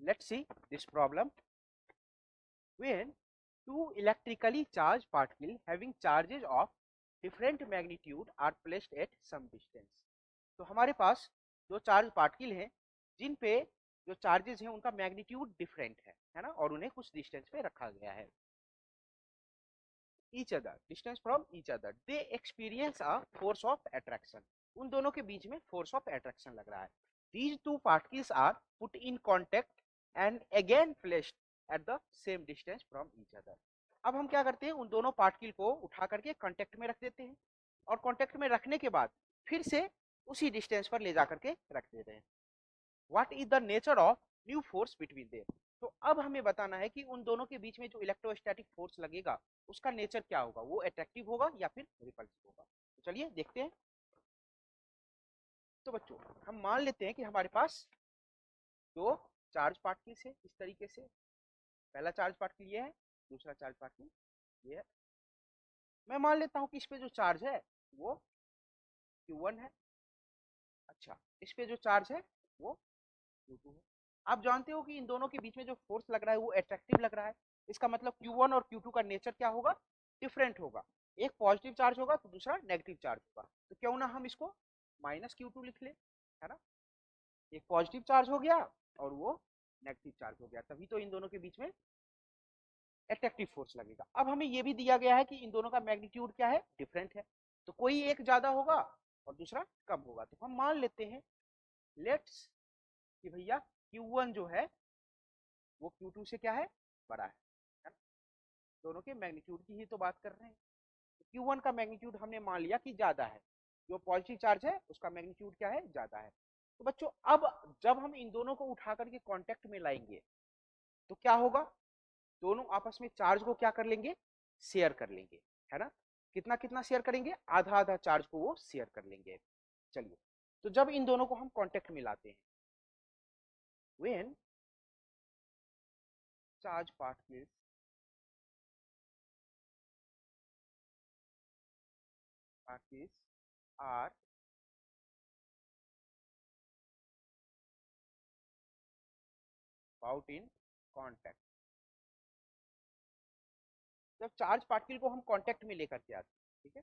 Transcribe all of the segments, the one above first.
let's see this problem. When two electrically charged particles having charges of different magnitude are placed at some distance. तो हमारे पास जो charge particle हैं जिन पे जो charges हैं उनका मैग्नीट्यूड डिफरेंट है ना, और उन्हें कुछ डिस्टेंस पे रखा गया है. each other, distance from each other, they experience a force of attraction. उन दोनों के बीच में फोर्स ऑफ अट्रैक्शन लग रहा है. these two particles are put in contact and again placed at the same distance from each other. अब हम क्या करते हैं, उन दोनों पार्टिकल को उठा करके कांटेक्ट में रख देते हैं, और कांटेक्ट में रखने के बाद फिर से उसी डिस्टेंस पर ले जा करके रख देते हैं. What is the nature of new force between them. तो अब हमें बताना है कि उन दोनों के बीच में जो इलेक्ट्रोस्टैटिक फोर्स लगेगा उसका नेचर क्या होगा, वो अट्रैक्टिव होगा या फिर रिपल्सिव होगा. तो चलिए देखते हैं. तो बच्चों हम मान लेते हैं कि हमारे पास दो चार्ज पार्टिकल्स है इस तरीके से. पहला चार्ज पार्टिकल ये है, दूसरा चार्ज पार्टिकल ये है. मैं मान लेता हूं कि इस पे जो चार्ज है वो Q1 है. अच्छा, इस पे जो चार्ज है वो Q2 है. आप जानते हो कि इन दोनों के बीच में जो फोर्स लग रहा है वो अट्रैक्टिव लग रहा है. इसका मतलब Q1 और Q2 का नेचर क्या होगा, डिफरेंट होगा. एक पॉजिटिव चार्ज होगा तो दूसरा नेगेटिव चार्ज होगा. तो क्यों ना हम इसको -Q2 लिख ले, है ना. एक पॉजिटिव चार्ज हो गया और वो नेगेटिव चार्ज हो गया, तभी तो इन दोनों के बीच में अट्रैक्टिव फोर्स लगेगा. अब हमें ये भी दिया गया है कि इन दोनों का मैग्नीट्यूड क्या है, डिफरेंट है. तो कोई एक ज्यादा होगा और दूसरा कम होगा. तो हम मान लेते हैं लेट्स कि भैया Q1 जो है वो Q2 से क्या है, बड़ा है ना? दोनों के मैग्नीट्यूड की ही तो बात कर रहे हैं. तो Q1 का मैग्नीट्यूड हमने मान लिया कि ज्यादा है, जो पॉजिटिव चार्ज है उसका मैग्नीट्यूड क्या है, ज्यादा है. तो बच्चों अब जब हम इन दोनों को उठा करके कांटेक्ट में लाएंगे तो क्या होगा, दोनों आपस में चार्ज को क्या कर लेंगे, शेयर कर लेंगे, है ना. कितना कितना शेयर करेंगे, आधा आधा चार्ज को वो शेयर कर लेंगे. चलिए, तो जब इन दोनों को हम कांटेक्ट में लाते हैं, when charge particles are about in contact. जब चार्ज पार्टिकल को हम कांटेक्ट में लेकर के आते हैं, ठीक है,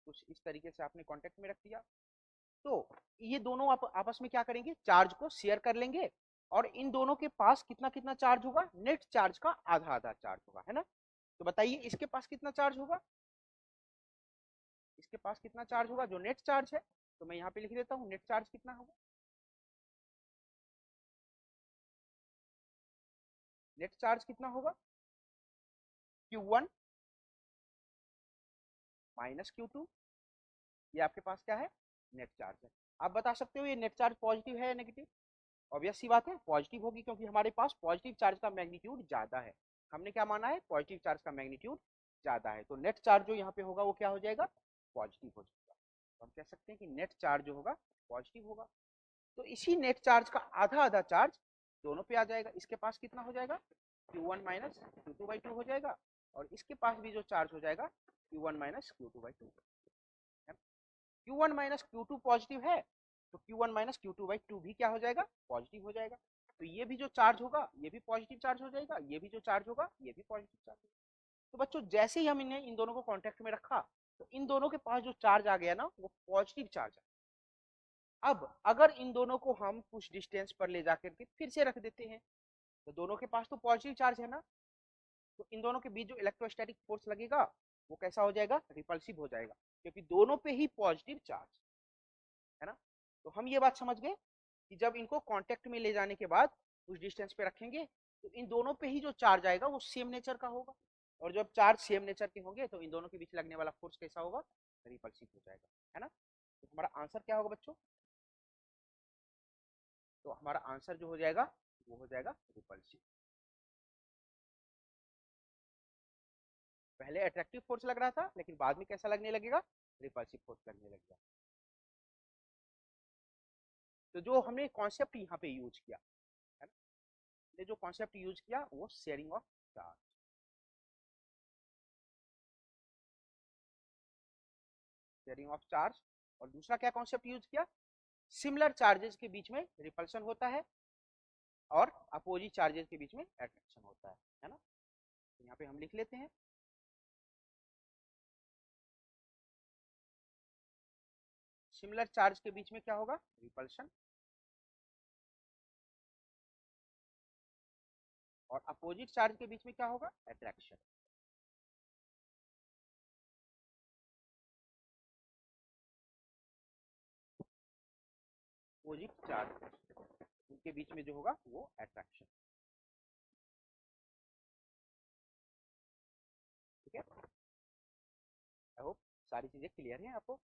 कुछ इस तरीके से आपने कांटेक्ट में रख दिया, तो ये दोनों आपस में क्या करेंगे, चार्ज को शेयर कर लेंगे. और इन दोनों के पास कितना कितना चार्ज होगा, नेट चार्ज का आधा आधा चार्ज होगा, है ना. तो बताइए इसके पास कितना चार्ज होगा, इसके पास कितना चार्ज होगा, जो नेट चार्ज है. तो मैं यहाँ पे लिख देता हूँ नेट चार्ज कितना होगा. नेट चार्ज कितना होगा, Q1 -Q2. ये आपके पास क्या है, नेट चार्ज है. आप बता सकते हो ये नेट चार्ज पॉजिटिव है या नेगेटिव. ऑब्वियस सी बात है पॉजिटिव होगी, क्योंकि हमारे पास पॉजिटिव चार्ज का मैग्नीट्यूड ज्यादा है. हमने क्या माना है, पॉजिटिव चार्ज का मैग्नीट्यूड ज्यादा है. तो नेट चार्ज जो यहाँ पे होगा वो क्या हो जाएगा, पॉजिटिव हो जाएगा. तो हम कह सकते हैं कि नेट चार्ज जो होगा पॉजिटिव होगा. तो इसी नेट चार्ज का आधा आधा चार्ज दोनों पे आ जाएगा. इसके पास कितना हो जाएगा, Q1 -Q2/2 हो जाएगा. और इसके पास भी जो चार्ज हो जाएगा Q1 -Q2/2. Q1 -Q2 positive है तो Q1 -Q2/2 भी क्या हो जाएगा, पॉजिटिव हो जाएगा. तो ये भी जो चार्ज होगा ये भी पॉजिटिव चार्ज हो जाएगा, ये भी जो चार्ज होगा ये भी पॉजिटिव चार्ज होगा. तो बच्चों जैसे ही हम इन्हें इन दोनों को कांटेक्ट में रखा तो इन दोनों के पास जो चार्ज आ गया ना वो पॉजिटिव चार्ज है. अब अगर इन दोनों को हम कुछ डिस्टेंस पर ले जाकर के फिर से रख देते हैं तो दोनों के पास तो पॉजिटिव चार्ज है ना. तो इन दोनों के बीच जो इलेक्ट्रोस्टैटिक फोर्स लगेगा वो कैसा हो जाएगा, रिपल्सिव हो जाएगा, क्योंकि दोनों पे ही पॉजिटिव चार्ज है ना. तो हम ये बात समझ गए कि जब इनको कांटेक्ट में ले जाने के बाद कुछ डिस्टेंस पे रखेंगे तो इन दोनों पे ही जो चार्ज आएगा वो सेम नेचर का होगा. और जब चार्ज सेम नेचर के होंगे तो इन दोनों के बीच लगने वाला फोर्स कैसा होगा, रिपल्सिव हो जाएगा, है ना. तो हमारा आंसर क्या होगा बच्चों, तो हमारा आंसर जो हो जाएगा वो हो जाएगा रिपल्सिव. पहले अट्रैक्टिव फोर्स लग रहा था लेकिन बाद में कैसा लगने लगेगा, रिपल्सिव फोर्स लगने लगेगा. तो जो हमने कॉन्सेप्ट यहाँ पे यूज किया है ना, ने जो कॉन्सेप्ट यूज किया वो sharing of charge. Sharing of charge और दूसरा क्या कॉन्सेप्ट यूज किया, सिमिलर चार्जेस के बीच में रिपल्शन होता है और अपोजिट चार्जेस के बीच में अट्रैक्शन होता है ना। तो यहाँ पे हम लिख लेते हैं सिमिलर चार्ज के बीच में क्या होगा, रिपल्शन, और अपोजिट चार्ज के बीच में क्या होगा, अट्रैक्शन। अपोजिट चार्ज उनके बीच में जो होगा वो अट्रैक्शन। ठीक है, आई होप सारी चीजें क्लियर हैं आपको।